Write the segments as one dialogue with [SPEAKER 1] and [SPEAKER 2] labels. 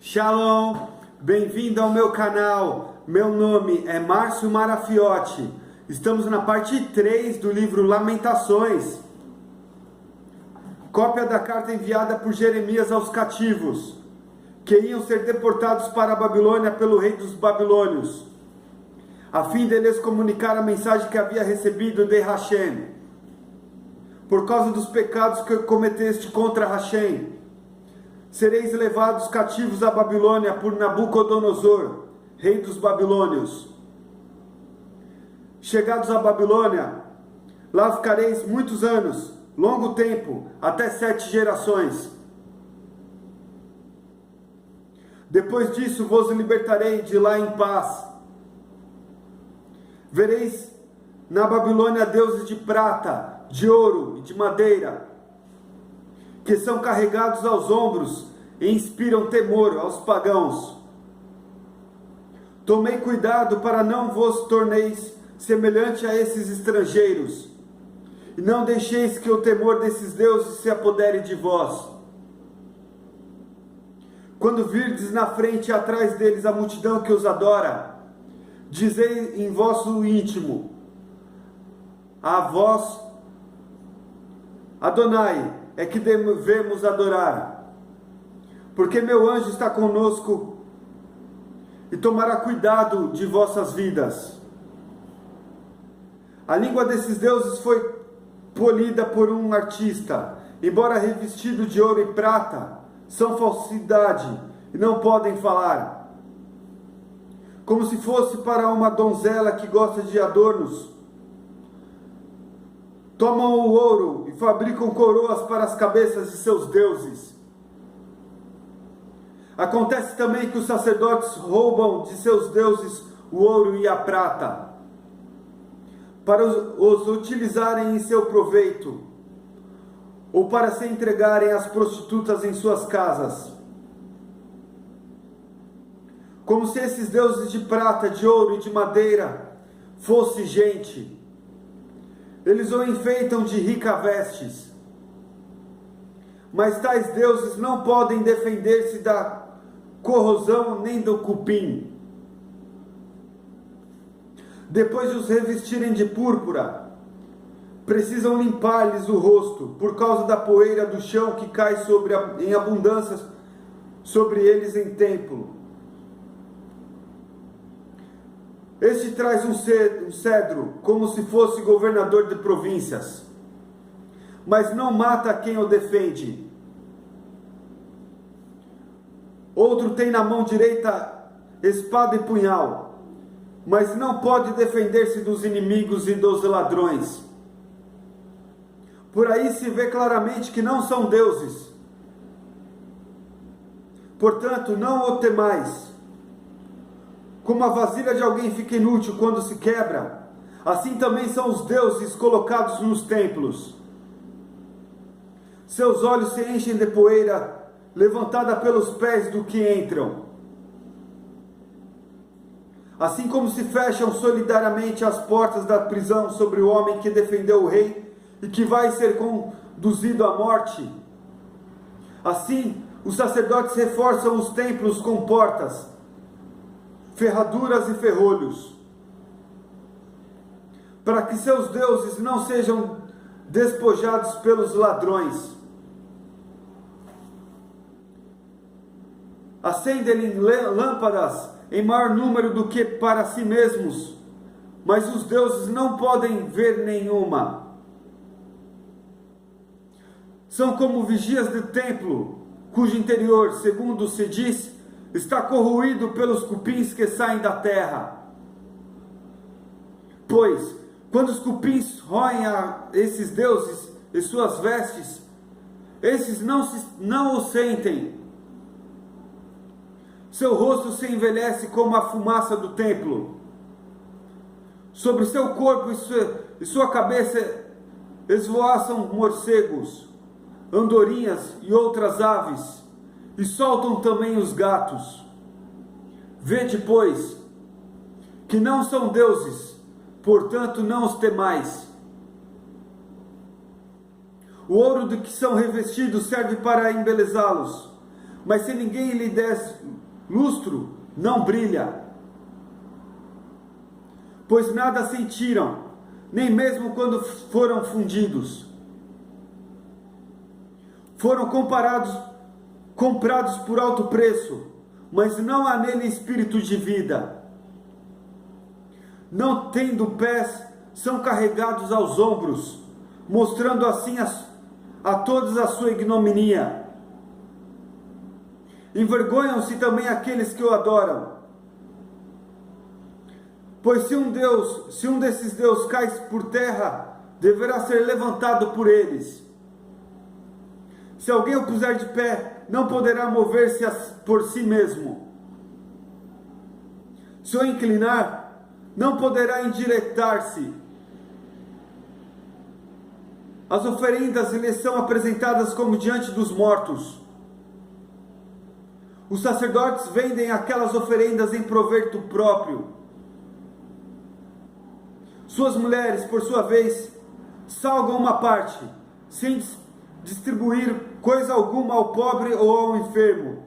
[SPEAKER 1] Shalom, bem-vindo ao meu canal. Meu nome é Márcio Marafiotti. Estamos na parte 3 do livro Lamentações. Cópia da carta enviada por Jeremias aos cativos, que iam ser deportados para a Babilônia pelo rei dos babilônios, a fim de lhes comunicar a mensagem que havia recebido de Hashem. Por causa dos pecados que cometeste contra Hashem, sereis levados cativos à Babilônia por Nabucodonosor, rei dos babilônios. Chegados à Babilônia, lá ficareis muitos anos, longo tempo, até 7 gerações. Depois disso vos libertarei de lá em paz. Vereis na Babilônia deuses de prata, de ouro e de madeira, que são carregados aos ombros e inspiram temor aos pagãos. Tomei cuidado para não vos torneis semelhante a esses estrangeiros, e não deixeis que o temor desses deuses se apodere de vós. Quando virdes na frente e atrás deles a multidão que os adora, dizei em vosso íntimo: a vós, Adonai, é que devemos adorar, porque meu anjo está conosco e tomará cuidado de vossas vidas. A língua desses deuses foi polida por um artista, embora revestido de ouro e prata, são falsidade e não podem falar. Como se fosse para uma donzela que gosta de adornos, tomam o ouro e fabricam coroas para as cabeças de seus deuses. Acontece também que os sacerdotes roubam de seus deuses o ouro e a prata, para os utilizarem em seu proveito, ou para se entregarem às prostitutas em suas casas. Como se esses deuses de prata, de ouro e de madeira fossem gente. Eles o enfeitam de ricas vestes, mas tais deuses não podem defender-se da corrosão nem do cupim. Depois de os revestirem de púrpura, precisam limpar-lhes o rosto, por causa da poeira do chão que cai em abundância sobre eles em templo. Este traz um cedro, como se fosse governador de províncias, mas não mata quem o defende. Outro tem na mão direita espada e punhal, mas não pode defender-se dos inimigos e dos ladrões. Por aí se vê claramente que não são deuses. Portanto, não o temais. Como a vasilha de alguém fica inútil quando se quebra, assim também são os deuses colocados nos templos. Seus olhos se enchem de poeira, levantada pelos pés do que entram. Assim como se fecham solidariamente as portas da prisão sobre o homem que defendeu o rei e que vai ser conduzido à morte, assim os sacerdotes reforçam os templos com portas, ferraduras e ferrolhos, para que seus deuses não sejam despojados pelos ladrões. Acendem lâmpadas em maior número do que para si mesmos, mas os deuses não podem ver nenhuma. São como vigias de templo, cujo interior, segundo se diz, está corroído pelos cupins que saem da terra. Pois, quando os cupins roem a esses deuses e suas vestes, esses não o sentem. Seu rosto se envelhece como a fumaça do templo. Sobre seu corpo e sua cabeça esvoaçam morcegos, andorinhas e outras aves, e soltam também os gatos. Vede, pois, que não são deuses, portanto não os temais. O ouro de que são revestidos serve para embelezá-los, mas se ninguém lhe der lustro, não brilha. Pois nada sentiram, nem mesmo quando foram fundidos. Foram comprados por alto preço, mas não há nele espírito de vida. Não tendo pés, são carregados aos ombros, mostrando assim a todos a sua ignominia. Envergonham-se também aqueles que o adoram. Pois se um desses deuses cai por terra, deverá ser levantado por eles. Se alguém o puser de pé, não poderá mover-se por si mesmo. Se o inclinar, não poderá endireitar-se. As oferendas lhes são apresentadas como diante dos mortos. Os sacerdotes vendem aquelas oferendas em proveito próprio. Suas mulheres, por sua vez, salgam uma parte, sem distribuir coisa alguma ao pobre ou ao enfermo.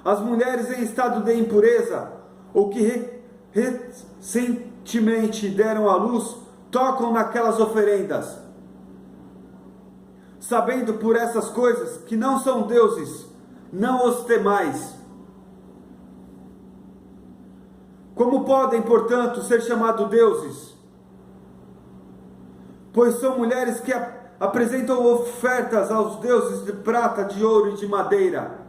[SPEAKER 1] As mulheres em estado de impureza, ou que recentemente deram à luz, tocam naquelas oferendas, sabendo por essas coisas que não são deuses, não os temais. Como podem, portanto, ser chamados deuses? Pois são mulheres que apresentam ofertas aos deuses de prata, de ouro e de madeira.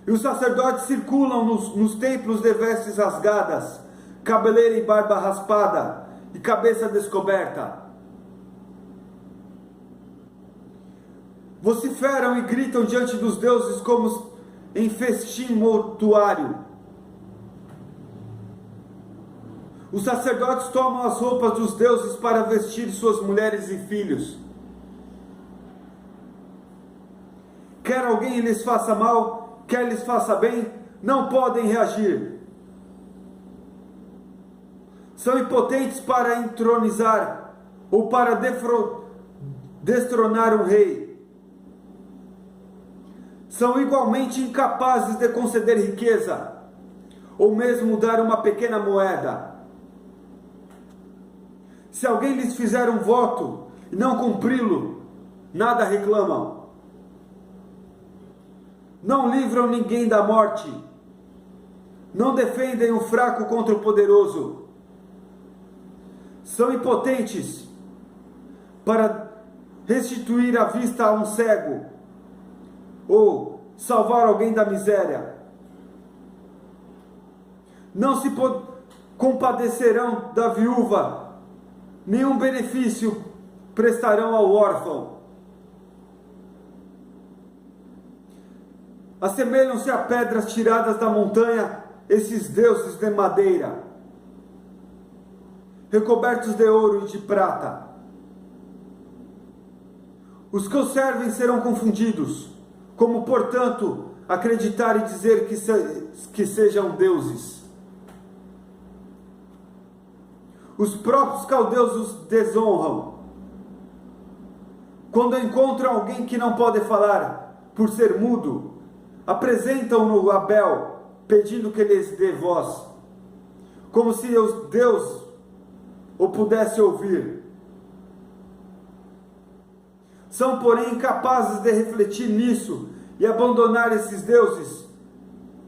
[SPEAKER 1] E os sacerdotes circulam nos templos de vestes rasgadas, cabeleira e barba raspada, e cabeça descoberta. Vociferam e gritam diante dos deuses como em festim mortuário. Os sacerdotes tomam as roupas dos deuses para vestir suas mulheres e filhos. Quer alguém lhes faça mal, quer lhes faça bem, não podem reagir. São impotentes para entronizar ou para destronar um rei. São igualmente incapazes de conceder riqueza, ou mesmo dar uma pequena moeda. Se alguém lhes fizer um voto e não cumpri-lo, nada reclamam. Não livram ninguém da morte. Não defendem o fraco contra o poderoso. São impotentes para restituir a vista a um cego ou salvar alguém da miséria. Não se compadecerão da viúva, nenhum benefício prestarão ao órfão. Assemelham-se a pedras tiradas da montanha, esses deuses de madeira, recobertos de ouro e de prata. Os que os servem serão confundidos. Como, portanto, acreditar e dizer que sejam deuses? Os próprios caldeus os desonram. Quando encontram alguém que não pode falar por ser mudo, apresentam-no a Bel, pedindo que lhes dê voz, como se Deus o pudesse ouvir. São, porém, incapazes de refletir nisso e abandonar esses deuses,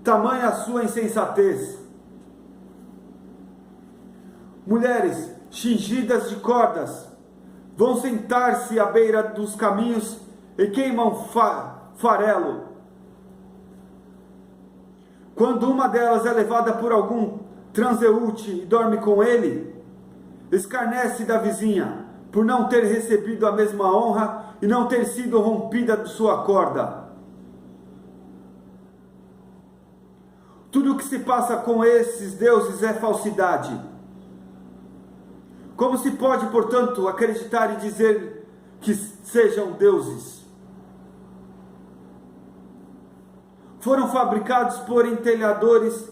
[SPEAKER 1] tamanha a sua insensatez. Mulheres cingidas de cordas vão sentar-se à beira dos caminhos e queimam farelo. Quando uma delas é levada por algum transeúnte e dorme com ele, escarnece da vizinha por não ter recebido a mesma honra e não ter sido rompida de sua corda. Tudo o que se passa com esses deuses é falsidade. Como se pode, portanto, acreditar e dizer que sejam deuses? Foram fabricados por entelhadores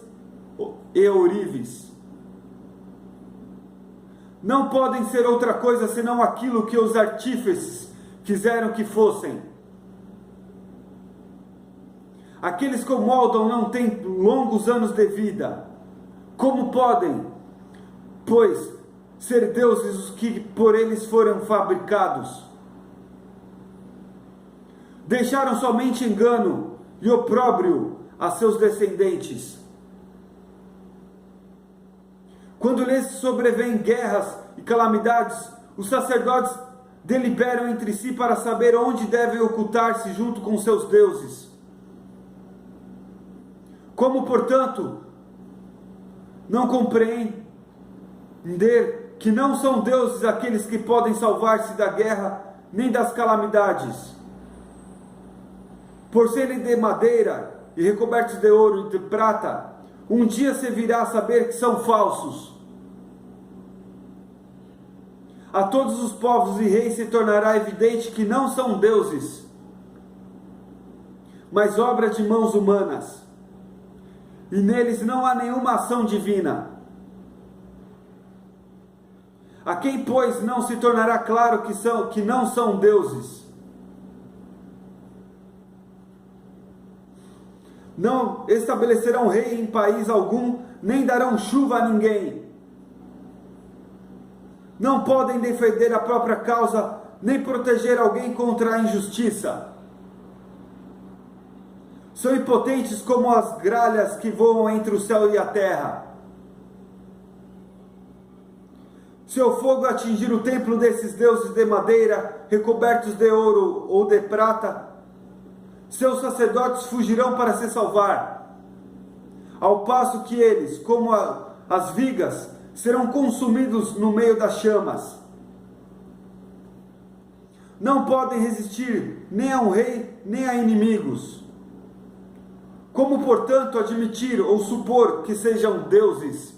[SPEAKER 1] e ourives. Não podem ser outra coisa senão aquilo que os artífices quiseram que fossem. Aqueles que o moldam não têm longos anos de vida. Como podem, pois, ser deuses os que por eles foram fabricados? Deixaram somente engano e opróbrio a seus descendentes. Quando lhes sobrevêm guerras e calamidades, os sacerdotes deliberam entre si para saber onde devem ocultar-se junto com seus deuses. Como, portanto, não compreender que não são deuses aqueles que podem salvar-se da guerra nem das calamidades? Por serem de madeira e recobertos de ouro e de prata, um dia se virá a saber que são falsos. A todos os povos e reis se tornará evidente que não são deuses, mas obra de mãos humanas, e neles não há nenhuma ação divina. A quem, pois, não se tornará claro que não são deuses? Não estabelecerão rei em país algum, nem darão chuva a ninguém. Não podem defender a própria causa, nem proteger alguém contra a injustiça. São impotentes como as gralhas que voam entre o céu e a terra. Se o fogo atingir o templo desses deuses de madeira, recobertos de ouro ou de prata, seus sacerdotes fugirão para se salvar, ao passo que eles, como as vigas, serão consumidos no meio das chamas. Não podem resistir nem a um rei, nem a inimigos. Como, portanto, admitir ou supor que sejam deuses?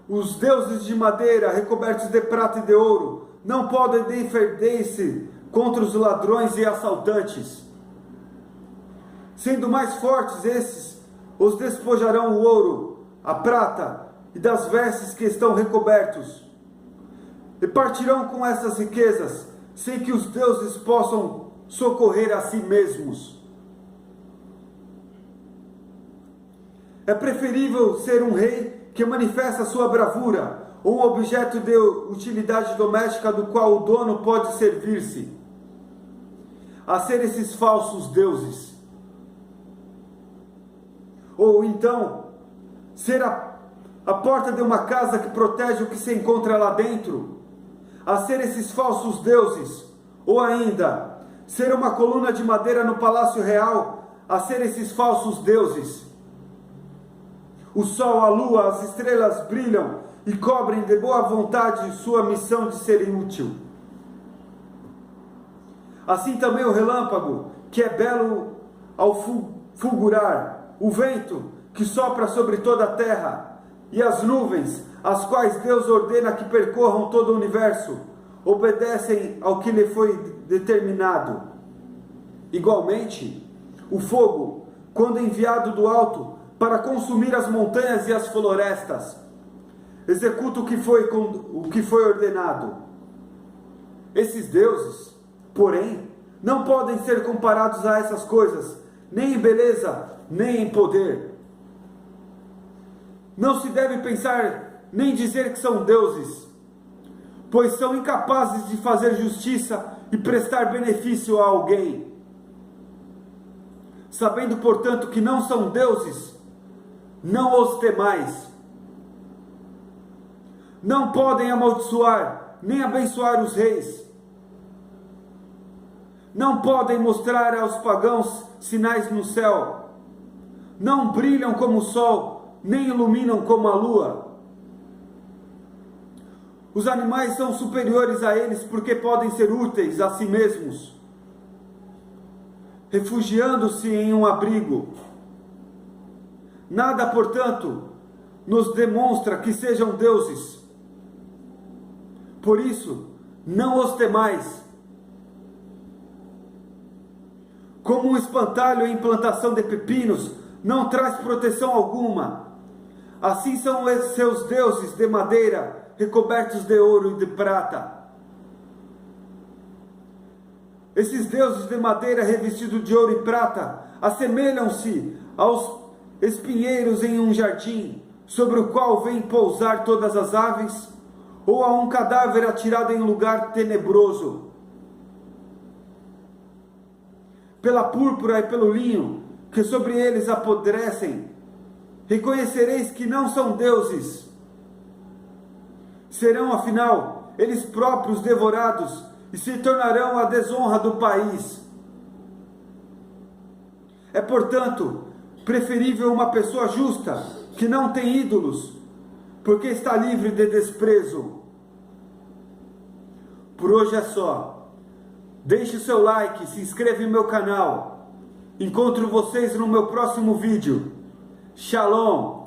[SPEAKER 1] Os deuses de madeira, recobertos de prata e de ouro, não podem defender-se contra os ladrões e assaltantes. Sendo mais fortes esses, os despojarão o ouro, a prata e das vestes que estão recobertos, e partirão com essas riquezas, sem que os deuses possam socorrer a si mesmos. É preferível ser um rei que manifesta sua bravura, ou um objeto de utilidade doméstica do qual o dono pode servir-se, a ser esses falsos deuses. Ou então, ser a porta de uma casa que protege o que se encontra lá dentro, a ser esses falsos deuses. Ou ainda, ser uma coluna de madeira no palácio real, a ser esses falsos deuses. O sol, a lua, as estrelas brilham e cobrem de boa vontade sua missão de ser inútil. Assim também o relâmpago, que é belo ao fulgurar, o vento, que sopra sobre toda a terra, e as nuvens, as quais Deus ordena que percorram todo o universo, obedecem ao que lhe foi determinado. Igualmente, o fogo, quando enviado do alto para consumir as montanhas e as florestas, executa o que foi ordenado. Esses deuses, porém, não podem ser comparados a essas coisas, nem em beleza, nem em poder. Não se deve pensar nem dizer que são deuses, pois são incapazes de fazer justiça e prestar benefício a alguém. Sabendo, portanto, que não são deuses, não os temais. Não podem amaldiçoar, nem abençoar os reis. Não podem mostrar aos pagãos sinais no céu. Não brilham como o sol, nem iluminam como a lua. Os animais são superiores a eles porque podem ser úteis a si mesmos, refugiando-se em um abrigo. Nada, portanto, nos demonstra que sejam deuses. Por isso, não os temais. Como um espantalho em plantação de pepinos não traz proteção alguma, assim são seus deuses de madeira, recobertos de ouro e de prata. Esses deuses de madeira revestidos de ouro e prata assemelham-se aos espinheiros em um jardim, sobre o qual vêm pousar todas as aves, ou a um cadáver atirado em lugar tenebroso. Pela púrpura e pelo linho, que sobre eles apodrecem, reconhecereis que não são deuses. Serão, afinal, eles próprios devorados, e se tornarão a desonra do país. É, portanto, preferível uma pessoa justa, que não tem ídolos, porque está livre de desprezo. Por hoje é só. Deixe o seu like, se inscreva em meu canal. Encontro vocês no meu próximo vídeo. Shalom!